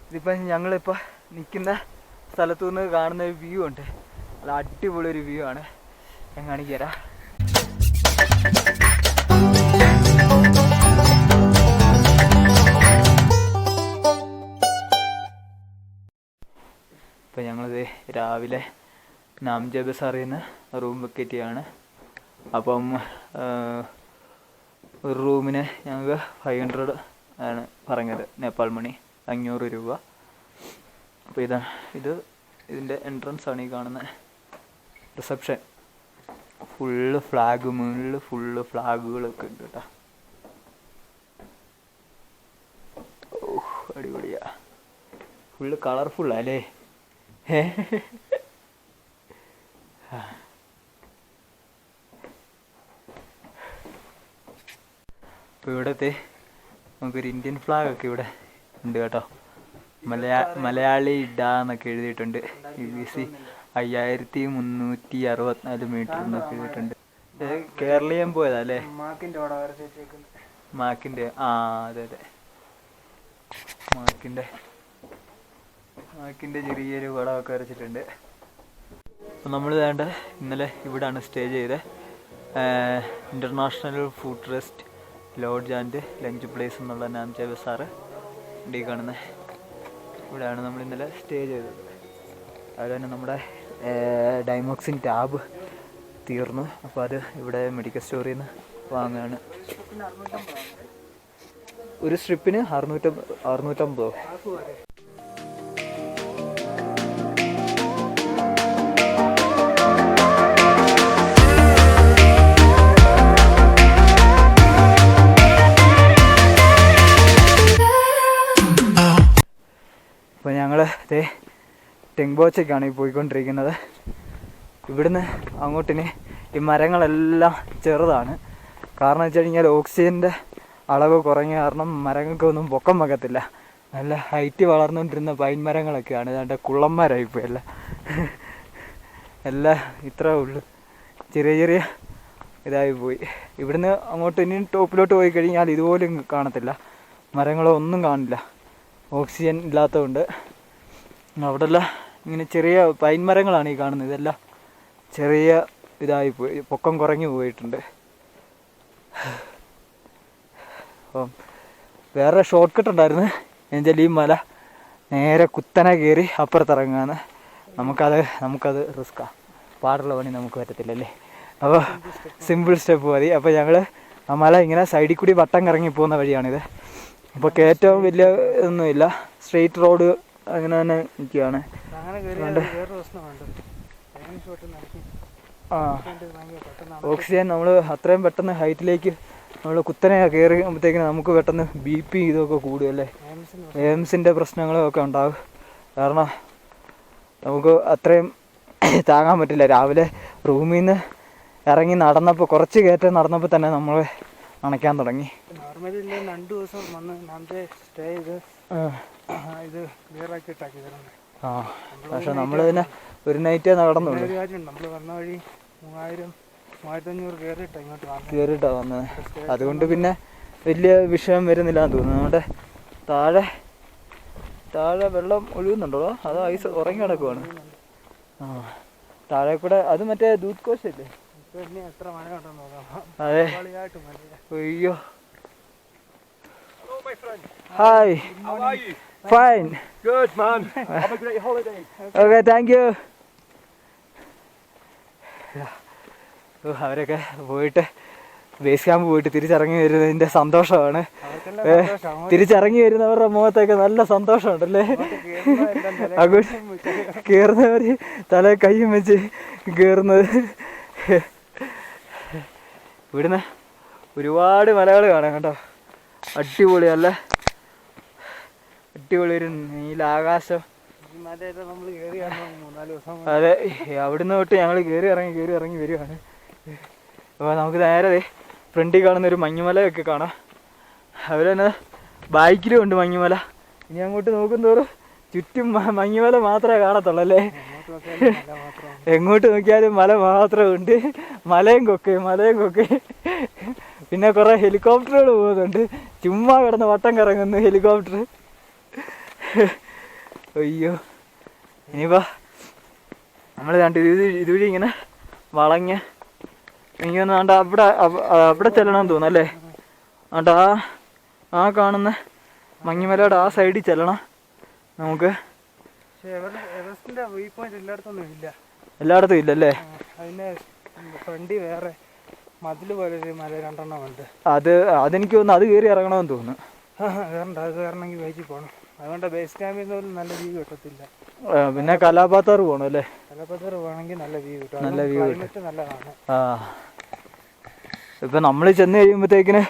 ഇതിപ്പം ഞങ്ങളിപ്പോൾ നിൽക്കുന്ന സ്ഥലത്തു നിന്ന് കാണുന്ന ഒരു വ്യൂ ഉണ്ട്. അത് അടിപൊളി ഒരു വ്യൂ ആണ്. ഞാൻ കാണിച്ചു തരാം. ഇപ്പം ഞങ്ങളിത് രാവിലെ mt.everest നിന്ന് റൂം വെക്കേറ്റ് ചെയ്യാണ്. അപ്പം ഒരു റൂമിന് ഞങ്ങൾക്ക് 500 ആണ് പറഞ്ഞത്, നേപ്പാൾ മണി 500 രൂപ. അപ്പോൾ ഇതിൻ്റെ എൻട്രൻസ് ആണ് ഈ കാണുന്ന റിസപ്ഷൻ. ഫുള്ള് ഫ്ലാഗ്, മുകളിൽ ഫുള്ള് ഫ്ലാഗുകളൊക്കെ ഉണ്ട് കേട്ടോ. അടിപൊളിയാ, ഫുള്ള് കളർഫുള്ളല്ലേ. അപ്പോൾ ഇവിടത്തെ നമുക്കൊരു ഇന്ത്യൻ ഫ്ലാഗ് ഒക്കെ ഇവിടെ ഉണ്ട് കേട്ടോ. മലയാളി ഇടാന്നൊക്കെ എഴുതിയിട്ടുണ്ട്. UBC 5364 മീറ്റർ എന്നൊക്കെ എഴുതിയിട്ടുണ്ട്. കേരളീയം പോയതാ അല്ലേ? മാക്കിൻ്റെ അതെ അതെ, മാക്കിൻ്റെ ചെറിയൊരു പടമൊക്കെ വരച്ചിട്ടുണ്ട്. അപ്പം നമ്മൾ വേണ്ട ഇന്നലെ ഇവിടാണ് സ്റ്റേ ചെയ്തത്. International food rest lodge and lunch place എന്നുള്ള mt.everest ഈ കാണുന്നത്. ഇവിടെയാണ് നമ്മൾ ഇന്നലെ സ്റ്റേ ചെയ്തത്. അതുപോലെ തന്നെ നമ്മുടെ ഡൈമോക്സിൻ ടാബ് തീർന്നു. അപ്പോൾ അത് ഇവിടെ മെഡിക്കൽ സ്റ്റോറിൽ നിന്ന് വാങ്ങുകയാണ്. ഒരു സ്ട്രിപ്പിന് 650. അപ്പോൾ ഞങ്ങൾ ടെങ്ബോച്ചയ്ക്കാണ് ഈ പോയിക്കൊണ്ടിരിക്കുന്നത്. ഇവിടുന്ന് അങ്ങോട്ടിന് ഈ മരങ്ങളെല്ലാം ചെറുതാണ്. കാരണം വെച്ച് കഴിഞ്ഞാൽ ഓക്സിജൻ്റെ അളവ് കുറഞ്ഞ കാരണം മരങ്ങൾക്കൊന്നും പൊക്കം വെക്കത്തില്ല. നല്ല ഹൈറ്റ് വളർന്നുകൊണ്ടിരുന്ന പൈൻ മരങ്ങളൊക്കെയാണ് ഇതാണ്ട് കുള്ളന്മാരായിപ്പോയി. എല്ലാം ഇത്രേ ഉള്ളൂ, ചെറിയ ഇതായി പോയി. ഇവിടുന്ന് അങ്ങോട്ട് ഇനി ടോപ്പിലോട്ട് പോയി കഴിഞ്ഞാൽ ഇതുപോലും കാണത്തില്ല, മരങ്ങളോ ഒന്നും കാണില്ല, ഓക്സിജൻ ഇല്ലാത്തതുകൊണ്ട്. അവിടെല്ലാം ഇങ്ങനെ ചെറിയ പൈൻ മരങ്ങളാണ് ഈ കാണുന്നത്. ഇതെല്ലാം ചെറിയ ഇതായിപ്പോയി, പൊക്കം കുറഞ്ഞു പോയിട്ടുണ്ട്. അപ്പം വേറെ ഷോർട്ട് കട്ട് ഉണ്ടായിരുന്നു. എന്നുവെച്ചാൽ ഈ മല നേരെ കുത്തനെ കയറി അപ്പുറത്തിറങ്ങാന്ന്. നമുക്കത് റിസ്ക്കാണ്, പാടുള്ള പണി നമുക്ക് പറ്റത്തില്ലല്ലേ. അപ്പോൾ സിമ്പിൾ സ്റ്റെപ്പ് മതി. അപ്പോൾ ഞങ്ങൾ ആ മല ഇങ്ങനെ സൈഡിൽ കൂടി വട്ടം കറങ്ങി പോകുന്ന വഴിയാണിത്. അപ്പോൾ കയറ്റവും വലിയ ഇതൊന്നുമില്ല, സ്ട്രെയിറ്റ് റോഡ് അങ്ങനെ തന്നെ നിൽക്കുകയാണ്. ഓക്സിജൻ നമ്മൾ അത്രയും പെട്ടെന്ന് ഹൈറ്റിലേക്ക് നമ്മൾ കുത്തനെ കയറുമ്പോഴത്തേക്കിന് നമുക്ക് പെട്ടെന്ന് BP ഇതൊക്കെ കൂടുമല്ലേ, എയിംസിൻ്റെ പ്രശ്നങ്ങളൊക്കെ ഉണ്ടാകും. കാരണം നമുക്ക് അത്രയും താങ്ങാൻ പറ്റില്ല. രാവിലെ റൂമിൽ നിന്ന് ഇറങ്ങി നടന്നപ്പോൾ കുറച്ച് കയറ്റം നടന്നപ്പോൾ തന്നെ നമ്മൾ അണയ്ക്കാൻ തുടങ്ങി. നോർമലി 2 ദിവസം വന്ന് സ്റ്റേ ചെയ്ത് ഇത് ക്ലിയർ ആക്കി ഇട്ടാക്കി തരുന്നത്. പക്ഷെ നമ്മൾ തന്നെ ഒരു നൈറ്റേ നടന്നുള്ളൂ. നമ്മൾ വന്ന വഴി 3500 കയറിയിട്ടാണ് വന്നത്. അതുകൊണ്ട് പിന്നെ വലിയ വിഷയം വരുന്നില്ല എന്ന് തോന്നുന്നു. നമ്മുടെ താഴെ വെള്ളം ഒഴുകുന്നുണ്ടോ? അത് ഐസ് ഉറങ്ങി കിടക്കുവാണ്. താഴെ കൂടെ അത് മറ്റേ ദൂത് കോശല്ലേ? എത്ര മഴ കണ്ടെന്ന് നോക്കാം. അതെ, അയ്യോ. Hi, fine, good man, have a great holiday. Okay, thank you. അവരൊക്കെ പോയിട്ട് ബേസ് ക്യാമ്പ് പോയിട്ട് തിരിച്ചിറങ്ങി വരുന്നതിൻ്റെ സന്തോഷമാണ്. തിരിച്ചിറങ്ങി വരുന്നവരുടെ മുഖത്തൊക്കെ നല്ല സന്തോഷമുണ്ടല്ലേ. അങ്ങോട്ട് കയറുന്നവർ തല കയ്യും വെച്ച് കയറുന്നത്. ഇവിടുന്ന് ഒരുപാട് മലകൾ കാണാം കേട്ടോ. അടിപൊളിയല്ല, അടിപൊളി ഒരു നീലാകാശം. അതെ, അവിടുന്ന് തൊട്ട് ഞങ്ങൾ കയറി ഇറങ്ങി വരികയാണ്. അപ്പോൾ നമുക്ക് നേരെ ഫ്രണ്ടിൽ കാണുന്ന ഒരു മഞ്ഞുമലയൊക്കെ കാണാം. അവർ തന്നെ ബൈക്കിലും ഉണ്ട് മഞ്ഞുമല. ഇനി അങ്ങോട്ട് നോക്കുന്തോറും ചുറ്റും മഞ്ഞുമല മാത്രമേ കാണത്തുള്ളൂ അല്ലേ. എങ്ങോട്ട് നോക്കിയാലും മല മാത്രമുണ്ട്, മലയും കൊക്കെ. പിന്നെ കുറേ ഹെലികോപ്റ്ററുകൾ പോകുന്നുണ്ട്, ചുമ്മാ കിടന്ന് വട്ടം കറങ്ങുന്നു ഹെലികോപ്റ്റർ. അയ്യോ ഇനിയിപ്പോൾ നമ്മൾ ഇതുവഴി ഇങ്ങനെ വളഞ്ഞ് എനിക്ക് തോന്നുന്നു അവിടെ ചെല്ലണമെന്ന് തോന്നുന്നു അല്ലേ. അതുകൊണ്ട് ആ കാണുന്ന മഞ്ഞുമലയുടെ ആ സൈഡിൽ ചെല്ലണം നമുക്ക്. പക്ഷേ എവറസ്റ്റിൻ്റെ വ്യൂ പോയിന്റ് എല്ലായിടത്തൊന്നും ഇല്ല. എല്ലായിടത്തും ഇല്ലല്ലേ. അതിൻ്റെ ഫ്രണ്ടിൽ വേറെ മതിൽ പോലൊരു മല 2 ഉണ്ട്. അതെനിക്ക് തോന്നുന്നു അത് കയറി ഇറങ്ങണമെന്ന് തോന്നുന്നു. അത് കയറണമെങ്കിൽ വൈകി പോകണം. അതുകൊണ്ട് ബേസ് ക്യാമ്പിൽ നിന്ന് നല്ല വ്യൂ കിട്ടത്തില്ല. പിന്നെ കലാപാത്താറ് പോകണം അല്ലേ. കലാപാത്താറ് പോകണമെങ്കിൽ നല്ല വ്യൂ കിട്ടും. നല്ല വ്യൂ ക്ലൈമറ്റ് നല്ലതാണ്. ഇപ്പം നമ്മൾ ചെന്ന് കഴിയുമ്പോഴത്തേക്കിന്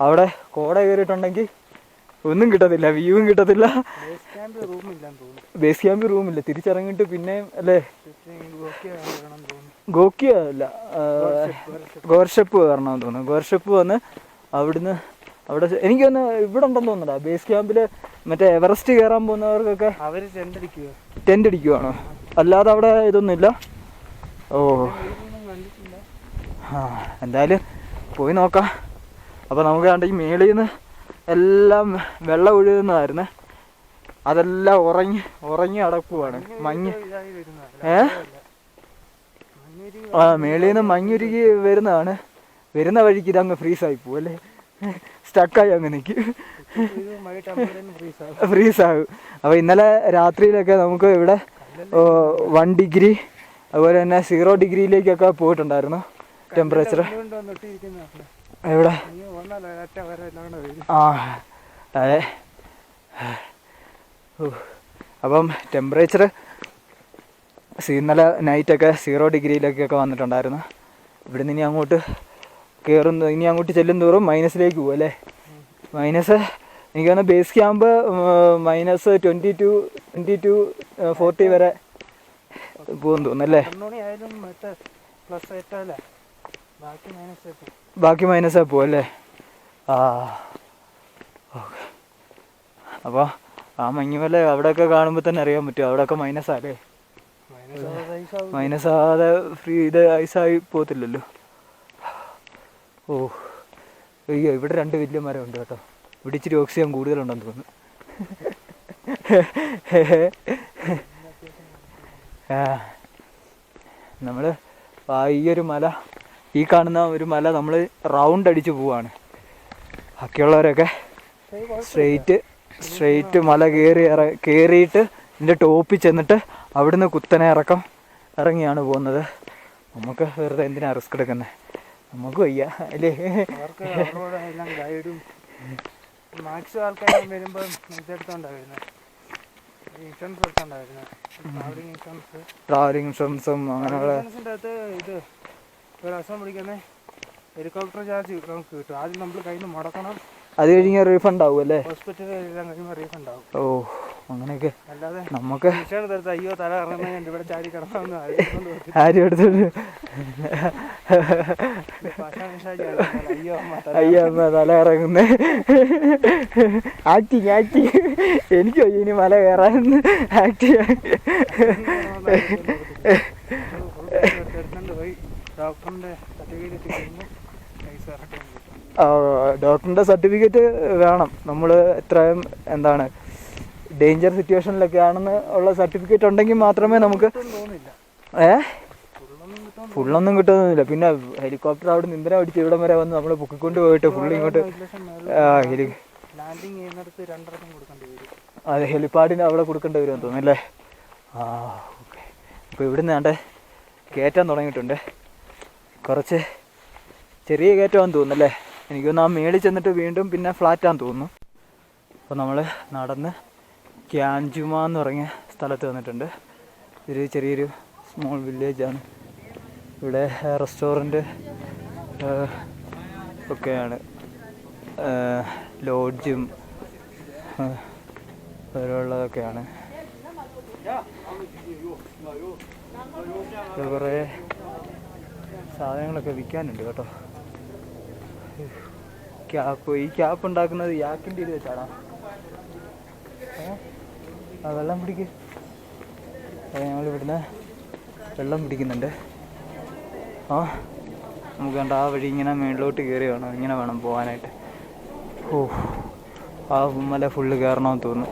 അവിടെ കോട കയറിയിട്ടുണ്ടെങ്കിൽ ഒന്നും കിട്ടത്തില്ല, വ്യൂവും കിട്ടത്തില്ല. Base camp റൂമില്ല. തിരിച്ചിറങ്ങിയിട്ട് പിന്നെ അല്ലേ ഗോക്കിയ അല്ല ഗോർഷപ്പ് കയറണമെന്ന് തോന്നുന്നു. ഗോർഷപ്പ് വന്ന് അവിടെ എനിക്ക് തോന്നുന്നു ഇവിടെ ഉണ്ടെന്ന് തോന്നുന്നുണ്ടാ ബേസ് ക്യാമ്പിൽ. മറ്റേ എവറസ്റ്റ് കയറാൻ പോകുന്നവർക്കൊക്കെ അവർ ടെൻ്റ് അടിക്കുവാണോ? അല്ലാതെ അവിടെ ഇതൊന്നുമില്ല. ഓ എന്തായാലും പോയി നോക്കാം. അപ്പോൾ നമുക്ക് കണ്ട ഈ മേളിൽ നിന്ന് എല്ലാം വെള്ളം ഒഴുകുന്നതായിരുന്നു. അതെല്ലാം ഉറങ്ങി അടക്കുവാണ്. മഞ്ഞ് മേളിൽ നിന്ന് മഞ്ഞുരുകി വരുന്നതാണ്. വരുന്ന വഴിക്ക് ഇതങ്ങ് ഫ്രീസായി പോവും അല്ലേ. സ്റ്റക്കായി അങ്ങ് നിൽക്കും, ഫ്രീസാകും. അപ്പോൾ ഇന്നലെ രാത്രിയിലൊക്കെ നമുക്ക് ഇവിടെ 1 ഡിഗ്രി അതുപോലെ തന്നെ 0 ഡിഗ്രിയിലേക്കൊക്കെ പോയിട്ടുണ്ടായിരുന്നു ടെമ്പറേച്ചർ. എവിടെ അതെ. അപ്പം ടെമ്പറേച്ചർ ഇന്നലെ നൈറ്റൊക്കെ 0 ഡിഗ്രിയിലേക്കൊക്കെ വന്നിട്ടുണ്ടായിരുന്നു. ഇവിടുന്ന് ഇനി അങ്ങോട്ട് ചെല്ലും തോറും മൈനസിലേക്ക് പോകും അല്ലേ. മൈനസ് എനിക്ക് തോന്നുന്നു ബേസ് ക്യാമ്പ് -22-40 വരെ പോകും തോന്നുന്നല്ലേ. ബാക്കി മൈനസായി പോകും അല്ലേ. ഓക്കെ. അപ്പോൾ ആ മഞ്ഞുമല അവിടെയൊക്കെ കാണുമ്പോൾ തന്നെ അറിയാൻ പറ്റും അവിടെയൊക്കെ മൈനസാല്ലേ. മൈനസാതെ ഇത് ഐസായി പോകത്തില്ലല്ലോ. അയ്യോ ഇവിടെ 2 വലിയ മരമുണ്ട് കേട്ടോ. ഇവിടെ ഇച്ചിരി ഓക്സിജൻ കൂടുതലുണ്ടെന്ന് തോന്നുന്നു. നമ്മൾ ഈ കാണുന്ന ഒരു മല നമ്മൾ റൗണ്ട് അടിച്ച് പോവാണ്. ബാക്കിയുള്ളവരൊക്കെ സ്ട്രെയിറ്റ് മല കയറിയിട്ട് ഇതിൻ്റെ ടോപ്പിൽ ചെന്നിട്ട് അവിടുന്ന് കുത്തനെ ഇറങ്ങിയാണ് പോകുന്നത്. നമുക്ക് വെറുതെ എന്തിനാ റിസ്ക് എടുക്കുന്നത്, നമുക്ക് വയ്യ അല്ലേ. മാക്സിമം ആൾക്കാർ വരുമ്പോൾ ഇതെടുത്തോണ്ടാണ് വരുന്നത്, ട്രാവലിംഗ് ഇൻഷുറൻസും അങ്ങനെയുള്ള. അകത്ത് ഇത് ഒരു ദിവസം പിടിക്കുന്നത് ഹെലികോപ്റ്റർ ചാർജ് നമുക്ക് കിട്ടും. ആദ്യം നമ്മൾ കയ്യിൽ നിന്ന് മുടക്കണം, അത് കഴിഞ്ഞാൽ റീഫണ്ട് ആവും അല്ലേ. ഹോസ്പിറ്റലിൽ എല്ലാം കഴിയുമ്പോൾ റീഫണ്ട് ആവും. അങ്ങനെയൊക്കെ അല്ലാതെ നമുക്ക് അയ്യോ തല ഇറങ്ങുന്ന ഇവിടെ ചാടി കിടന്നു ആരും എടുത്തിട്ട് അയ്യോ അമ്മ തല ഇറങ്ങുന്നേ. ആക്ടിങ് എനിക്ക് ഇനി മല കയറാന്ന് ആക്ട് പോയി ഡോക്ടറിന്റെ സർട്ടിഫിക്കറ്റ് ഡോക്ടറിൻ്റെ സർട്ടിഫിക്കറ്റ് വേണം. നമ്മൾ എത്രയും ഡേഞ്ചർ സിറ്റുവേഷനിലൊക്കെ ആണെന്ന് ഉള്ള സർട്ടിഫിക്കറ്റ് ഉണ്ടെങ്കിൽ മാത്രമേ നമുക്ക് ഫുള്ളൊന്നും കിട്ടുന്നില്ല. പിന്നെ ഹെലികോപ്റ്റർ അവിടെ നിന്ന് ഇന്ധനം അടിച്ച് ഇവിടം വരെ വന്ന് നമ്മൾ പൊക്കിക്കൊണ്ട് പോയിട്ട് ഫുള്ള് ഇങ്ങോട്ട് അതെ ഹെലിപ്പാഡിന് അവിടെ കൊടുക്കേണ്ടി വരുമെന്ന് തോന്നുന്നല്ലേ. ഓക്കെ. അപ്പോൾ ഇവിടുന്ന് കയറ്റാൻ തുടങ്ങിയിട്ടുണ്ട്. കുറച്ച് ചെറിയ കയറ്റമാണെന്ന് തോന്നുന്നല്ലേ. എനിക്കൊന്ന് ആ മേളിൽ ചെന്നിട്ട് വീണ്ടും പിന്നെ ഫ്ലാറ്റാന്ന് തോന്നുന്നു. അപ്പോൾ നമ്മൾ നടന്ന് ക്യാൻജുമ എന്ന് പറഞ്ഞ സ്ഥലത്ത് വന്നിട്ടുണ്ട്. ഇതൊരു ചെറിയൊരു സ്മോൾ വില്ലേജാണ്. ഇവിടെ റെസ്റ്റോറൻറ്റ് ഒക്കെയാണ്, ലോഡ്ജും അതുപോലുള്ളതൊക്കെയാണ്. കുറേ സാധനങ്ങളൊക്കെ വിൽക്കാനുണ്ട് കേട്ടോ. ഈ ക്യാപ്പ് ഉണ്ടാക്കുന്നത് യാക്കിൻ്റെ ഇത് വെച്ചാടാ. വെള്ളം പിടിക്ക്. ഞങ്ങളിവിടുന്ന് വെള്ളം പിടിക്കുന്നുണ്ട്. നമുക്ക് കണ്ട ആ വഴി ഇങ്ങനെ മേളിലോട്ട് കയറി വേണം, ഇങ്ങനെ വേണം പോകാനായിട്ട്. ആ മല ഫുള്ള് കയറണമെന്ന് തോന്നുന്നു.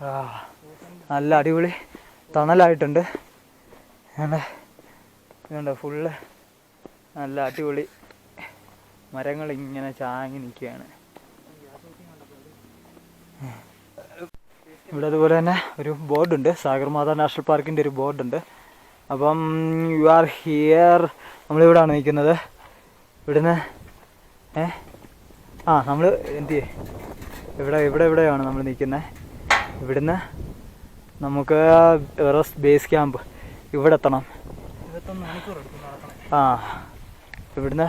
നല്ല അടിപൊളി തണലായിട്ടുണ്ട്. ഇതുണ്ട് ഫുള്ള് നല്ല അടിപൊളി മരങ്ങൾ ഇങ്ങനെ ചാങ്ങി നിൽക്കുകയാണ്. ഇവിടെ അതുപോലെ തന്നെ ഒരു ബോർഡുണ്ട്, സാഗർമാത നാഷണൽ പാർക്കിൻ്റെ ഒരു ബോർഡുണ്ട്. അപ്പം യു ആർ ഹിയർ, നമ്മളിവിടെയാണ് നിൽക്കുന്നത്. ഇവിടുന്ന് നമ്മൾ എന്ത് ഇവിടെയാണ് നമ്മൾ നിൽക്കുന്നത്. ഇവിടുന്ന് നമുക്ക് എവറസ്റ്റ് ബേസ് ക്യാമ്പ് ഇവിടെ എത്തണം. 21 മണിക്കൂർ എടുക്കും നടക്കണം. ഇവിടുന്ന്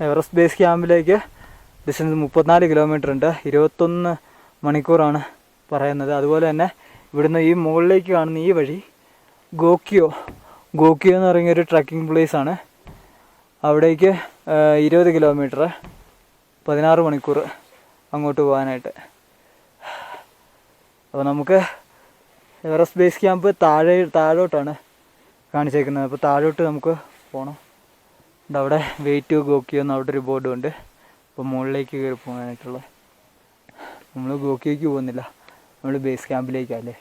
എവറസ്റ്റ് ബേസ് ക്യാമ്പിലേക്ക് ഡിസ്റ്റൻസ് 34 കിലോമീറ്റർ ഉണ്ട്. 21 മണിക്കൂറാണ് പറയുന്നത്. അതുപോലെ തന്നെ ഇവിടുന്ന് ഈ മുകളിലേക്ക് കാണുന്ന ഈ വഴി ഗോക്കിയോ എന്ന് പറയുന്നൊരു ട്രക്കിംഗ് പ്ലേസാണ്. അവിടേക്ക് 20 കിലോമീറ്റർ 16 മണിക്കൂർ അങ്ങോട്ട് പോകാനായിട്ട്. അപ്പോൾ നമുക്ക് എവറസ്റ്റ് ബേസ് ക്യാമ്പ് താഴോട്ടാണ് കാണിച്ചേക്കുന്നത്. അപ്പോൾ താഴോട്ട് നമുക്ക് പോകണം. അവിടെ വെയിറ്റ് ഗോക്കിയോ എന്ന് അവിടെ ഒരു ബോർഡും ഉണ്ട്. അപ്പോൾ മുകളിലേക്ക് കയറി പോകാനായിട്ടുള്ള, നമ്മൾ ഗോക്കിയോയ്ക്ക് പോകുന്നില്ല, നമ്മൾ ബേസ് ക്യാമ്പിലേക്കല്ലേ.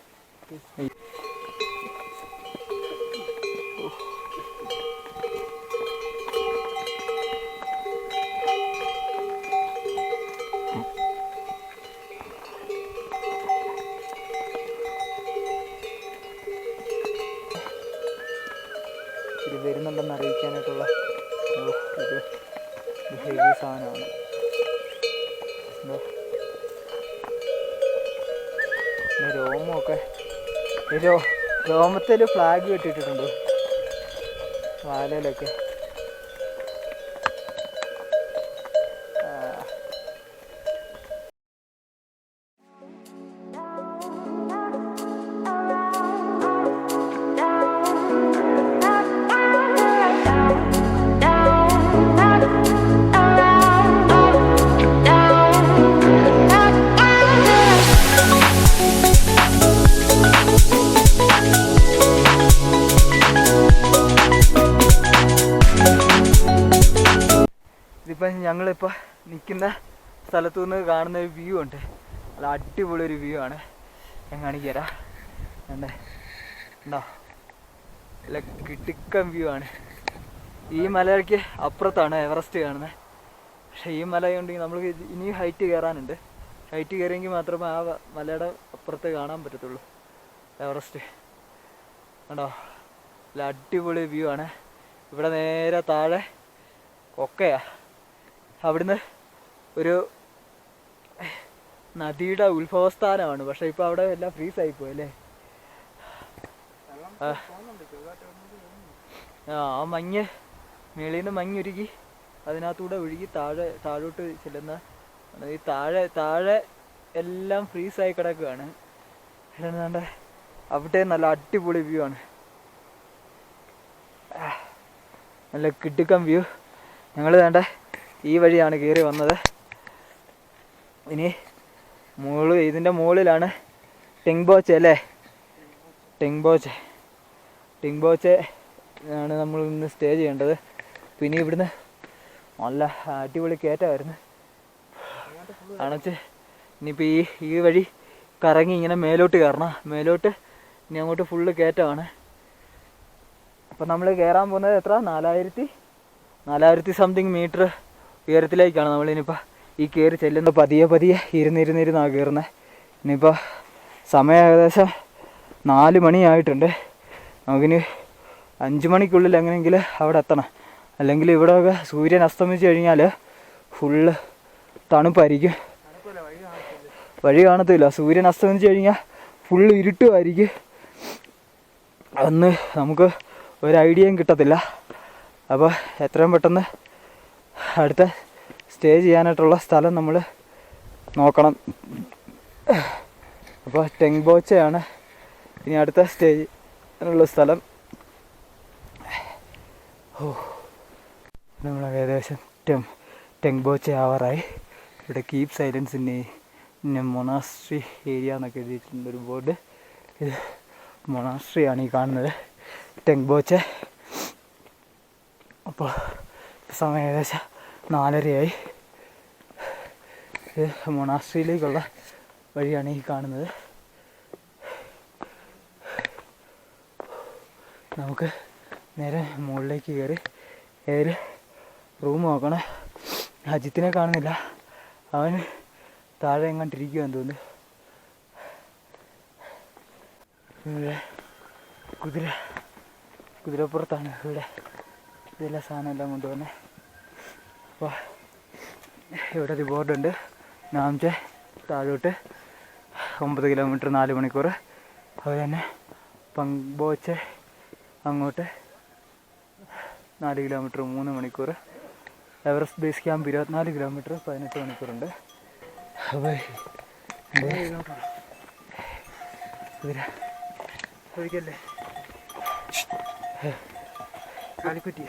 ഇത് വരുന്നുണ്ടെന്ന് അറിയിക്കാനായിട്ടുള്ള ഒരു ഹെവി സാധനമാണ്. രോമമൊക്കെ രോമത്തിൽ ഫ്ലാഗ് കെട്ടിയിട്ടുണ്ട് വാലയിലൊക്കെ. ഇതിപ്പം ഞങ്ങളിപ്പോൾ നിൽക്കുന്ന സ്ഥലത്തു നിന്ന് കാണുന്ന ഒരു വ്യൂ ഉണ്ട്. നല്ല അടിപൊളി ഒരു വ്യൂ ആണ്. ഞാൻ കാണിച്ചു തരാം. ഉണ്ടോ, നല്ല കിടുക്കൻ വ്യൂ ആണ്. ഈ മലയ്ക്ക് അപ്പുറത്താണ് എവറസ്റ്റ് കാണുന്നത്. പക്ഷേ ഈ മല ഉണ്ടെങ്കിൽ നമ്മൾ ഇനിയും ഹൈറ്റ് കയറാനുണ്ട്. ഹൈറ്റ് കയറിയെങ്കിൽ മാത്രമേ ആ മലയുടെ അപ്പുറത്ത് കാണാൻ പറ്റത്തുള്ളൂ എവറസ്റ്റ്. കണ്ടോ, നല്ല അടിപൊളി വ്യൂ ആണ്. ഇവിടെ നേരെ താഴെ കൊക്കയാ. അവിടുന്ന് ഒരു നദിയുടെ ഉത്ഭവസ്ഥാനമാണ്. പക്ഷെ ഇപ്പോൾ അവിടെ എല്ലാം ഫ്രീസായിപ്പോയി അല്ലേ. ആ മഞ്ഞ് മേളിൽ നിന്ന് മഞ്ഞൊരുക്കി അതിനകത്തൂടെ ഒഴുകി താഴോട്ട് ചെല്ലുന്ന ഈ താഴെ എല്ലാം ഫ്രീസായി കിടക്കുകയാണ്. എന്താണ്ട് അവിടെ നല്ല അടിപൊളി വ്യൂ ആണ്. നല്ല കിടുക്കൻ വ്യൂ. ഞങ്ങൾ വേണ്ട ഈ വഴിയാണ് കയറി വന്നത്. ഇനി ഇതിൻ്റെ മുകളിലാണ് ടെങ്ബോച്ചെ അല്ലേ. ടെങ്ബോച്ചെ ആണ് നമ്മൾ ഇന്ന് സ്റ്റേ ചെയ്യേണ്ടത്. പിന്നെ ഇവിടുന്ന് നല്ല അടിപൊളി കയറ്റമായിരുന്നു. അണച്ച് ഇനിയിപ്പോൾ ഈ വഴി കറങ്ങി ഇങ്ങനെ മേലോട്ട് കയറണം. മേലോട്ട് ഇനി അങ്ങോട്ട് ഫുള്ള് കയറ്റമാണ്. അപ്പം നമ്മൾ കയറാൻ പോകുന്നത് എത്ര 4000 സംതിങ് മീറ്റർ ഉയരത്തിലേക്കാണ് നമ്മളിനിപ്പോൾ ഈ കയറി ചെല്ലുന്നത്. പതിയെ ഇരുന്നിരുന്നാണ് കയറുന്നത്. ഇനിയിപ്പോൾ സമയം ഏകദേശം 4 മണിയായിട്ടുണ്ട്. നമുക്കിനി 5 മണിക്കുള്ളിൽ എങ്ങനെയെങ്കിലും അവിടെ എത്തണം. അല്ലെങ്കിൽ ഇവിടെയൊക്കെ സൂര്യൻ അസ്തമിച്ച് കഴിഞ്ഞാൽ ഫുള്ള് തണുപ്പായിരിക്കും. വഴി കാണത്തില്ല. സൂര്യൻ അസ്തമിച്ച് കഴിഞ്ഞാൽ ഫുള്ള് ഇരുട്ടുമായിരിക്കും. അന്ന് നമുക്ക് ഒരു ഐഡിയയും കിട്ടത്തില്ല. അപ്പോൾ എത്രയും പെട്ടെന്ന് അടുത്ത സ്റ്റേ ചെയ്യാനായിട്ടുള്ള സ്ഥലം നമ്മൾ നോക്കണം. അപ്പോൾ ടെങ്ബോച്ചയാണ് ഇനി അടുത്ത സ്റ്റേ ചെയ്യാനുള്ള സ്ഥലം. നമ്മൾ ഏകദേശം ടെങ്ബോച്ചെ ആവാറായി. ഇവിടെ keep silence in monastery area എന്നൊക്കെ എഴുതിയിട്ടുണ്ട് ഒരു ബോർഡ്. ഇത് മൊണാസ്ട്രി ആണ് ഈ കാണുന്നത്, ടെങ്ബോച്ചെ. അപ്പോൾ സമയം ഏകദേശം 4:30 ആയി. ഇത് മൊണാസ്ട്രിയിലേക്കുള്ള വഴിയാണ് ഈ കാണുന്നത്. നമുക്ക് നേരെ മുകളിലേക്ക് കയറി ഏതൊരു റൂം നോക്കണം. അജിത്തിനെ കാണുന്നില്ല, അവൻ താഴെ എങ്ങാണ്ടിരിക്കുവാന്ന് തോന്നുന്നു. ഇവിടെ കുതിരപ്പുറത്താണ് ഇവിടെ ഇതെല്ലാം സാധനം എല്ലാം കൊണ്ടുവന്നത്. അപ്പോൾ ഇവിടെ ഒരു ബോർഡുണ്ട്, നാംചെ താഴോട്ട് 9 കിലോമീറ്റർ 4 മണിക്കൂർ. അതുപോലെ തന്നെ ടയാങ്ബോche അങ്ങോട്ട് 4 കിലോമീറ്റർ 3 മണിക്കൂർ. Everest base camp 24 kilometre 18 മണിക്കൂറുണ്ട്. അപ്പോൾ ഒഴിക്കല്ലേ കാലിക്കുറ്റി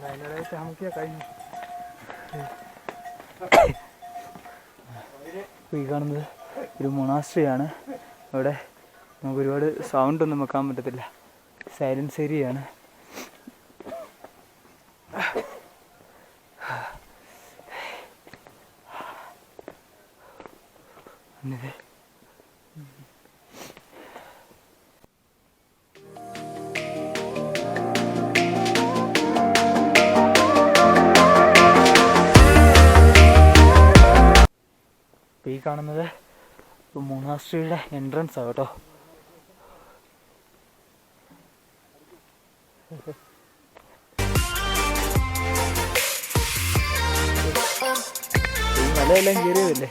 അതിനിടെ ചാമുക്കിയ കഴിഞ്ഞു. ഈ കാണുന്നത് ഒരു മൊണാസ്ട്രി ആണ്. അവിടെ നമുക്ക് ഒരുപാട് സൗണ്ടൊന്നും വെക്കാൻ പറ്റത്തില്ല, സൈലൻസ് ഏരിയയാണ്. ഈ കാണുന്നത് മൊണാസ്ട്രിയുടെ എൻട്രൻസ് ആണ് കേട്ടോ. ഈ മലയെല്ലാം കയറിയതല്ലേ.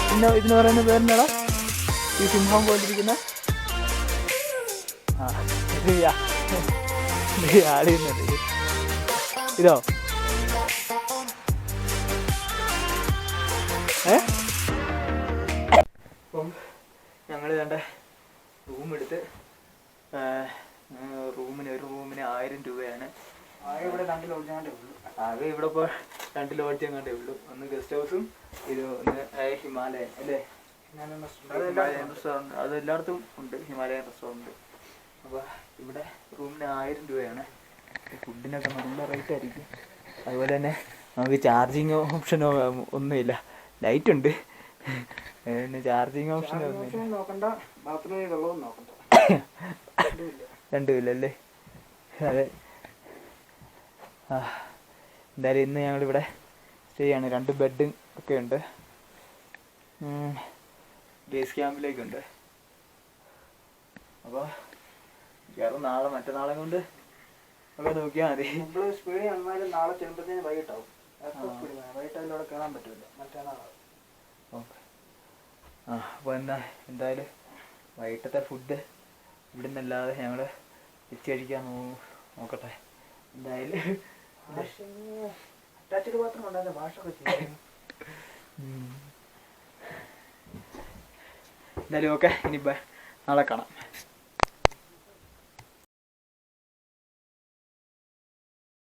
പിന്നെ ഇതിന് പറയുന്ന പേരെന്താടാ ഈ സിംഹം പോലിരിക്കുന്ന? ആ ആടിയുന്നുണ്ട്. ഇതോ അപ്പം ഞങ്ങൾ വേണ്ട റൂമെടുത്ത് ഒരു റൂമിന് 1000 രൂപയാണ്. ആകെ ഇവിടെ 2 ലോഡ്ജാണ്ടേ ഉള്ളൂ. ആകെ ഇവിടെ ഇപ്പോൾ 2 ലോഡ്ജ് എങ്ങാണ്ടേ ഉള്ളൂ. ഒന്ന് ഗസ്റ്റ് ഹൗസും ഇത് ഒന്ന് ഹിമാലയൻ അല്ലേ, ഹിമാലയൻ റെസ്റ്റോറൻറ്റ്. അത് എല്ലായിടത്തും ഉണ്ട് ഹിമാലയൻ റെസ്റ്റോറൻറ്റ്. അപ്പോൾ ഇവിടെ റൂമിന് 1000 രൂപയാണ്. ഫുഡിനൊക്കെ നല്ല റേറ്റ് ആയിരിക്കും. അതുപോലെ തന്നെ നമുക്ക് ചാർജിങ് ഓപ്ഷനോ ഒന്നുമില്ല. ലൈറ്റ് ഉണ്ട്, പിന്നെ ചാർജിങ് ഓപ്ഷൻ നോക്കണ്ട, ബാത്റൂമിൽ വെള്ളവും നോക്കണ്ട, രണ്ടുമില്ലല്ലേ. അതെ. എന്തായാലും ഇന്ന് ഞങ്ങളിവിടെ സ്റ്റേ ആണ്. 2 ബെഡ് ഒക്കെ ഉണ്ട്. ബേസ് ക്യാമ്പിലേക്കുണ്ട്. അപ്പോൾ നാളെ മറ്റന്നാളെ കൊണ്ട് ഒക്കെ നോക്കിയാൽ മതി. നമ്മൾ സ്പീഡിൽ വന്നാലും നാളെ ചെല്ലുമ്പോഴത്തേന് വൈകിട്ടാവും. വൈകിട്ട് അതിലൂടെ കയറാൻ പറ്റില്ല, മറ്റന്നാളാവും. ഓക്കെ. അപ്പോൾ എന്തായാലും വൈകിട്ടത്തെ ഫുഡ് ഇവിടെ നിന്നല്ലാതെ ഞങ്ങൾ വെച്ച് കഴിക്കാൻ നോക്കട്ടെ. എന്തായാലും അറ്റാച്ച്ഡ് പാത്രം ഉണ്ടാകുന്ന ഭാഷയൊക്കെ ചെയ്യും. എന്തായാലും ഓക്കെ, ഇനിയിപ്പോൾ നാളെ കാണാം.